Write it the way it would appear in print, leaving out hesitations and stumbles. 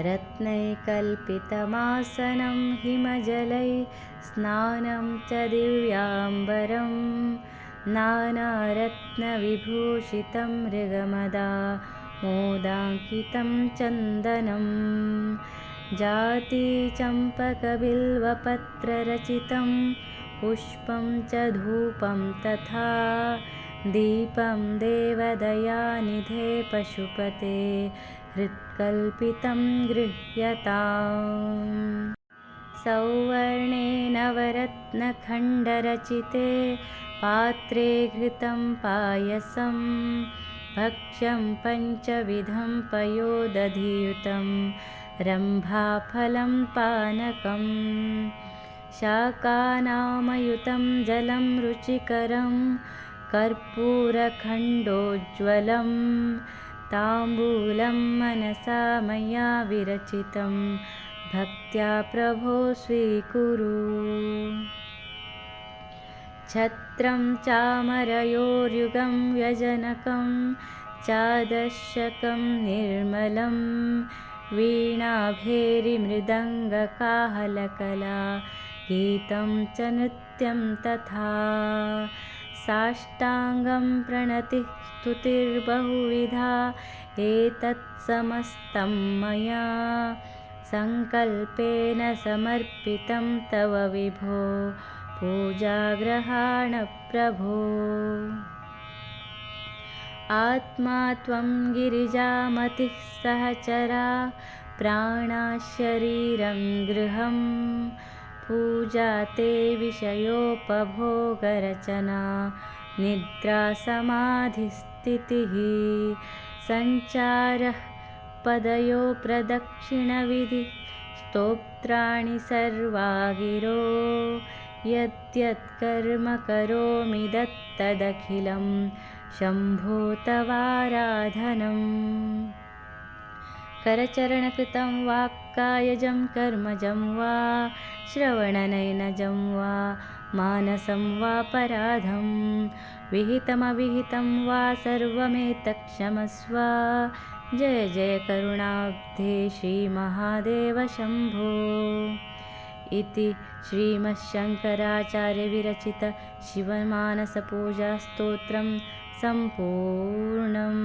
रत्नैकल्पितमासनं हिमजलै स्नानं च दिव्याम्बरं नानारत्नविभूषितं मृगमदा मोदाङ्कितं चन्दनं जातिचम्पकबिल्वपत्ररचितं पुष्पं च धूपं तथा दीपं देवदयानिधे पशुपते हृत्कल्पितं गृह्यताम्। सौवर्णे नवरत्नखण्डरचिते पात्रे घृतं पायसं भक्ष्यं पञ्चविधं पयोदधियुतं रम्भाफलं पानकं शाकानामयुतं जलं रुचिकरं कर्पूरखण्डोज्ज्वलं ताम्बूलं मनसा मया विरचितं भक्त्या प्रभो स्वीकुरु। छत्रं चामरयोर्युगं व्यजनकं चादशकं निर्मलं वीणाभेरिमृदङ्गकाहलकला गीतं च नृत्यं तथा साष्टाङ्गं प्रणतिः स्तुतिर्बहुविधा एतत्समस्तं मया सङ्कल्पेन समर्पितं तव विभो पूजाग्रहाण प्रभो। आत्मा त्वं गिरिजामतिः सहचरा प्राणाशरीरं गृहं पूजा ते विषयोपभोगरचना निद्रा समाधिस्थितिः सञ्चारः पदयो प्रदक्षिणविधिः स्तोत्राणि सर्वा गिरो यद्यत्कर्म करोमि दत्तदखिलं शम्भो तवाराधनम्। करचरणकृतं वा कायजं कर्मजं वा श्रवणनयनजं वा मानसं वा पराधं विहितमविहितं वा सर्वमेतत्क्षमस्व। जय जय करुणाब्धे श्रीमहादेव शम्भो। इति श्रीमच्छङ्कराचार्यविरचित शिवमानसपूजास्तोत्रं सम्पूर्णम्।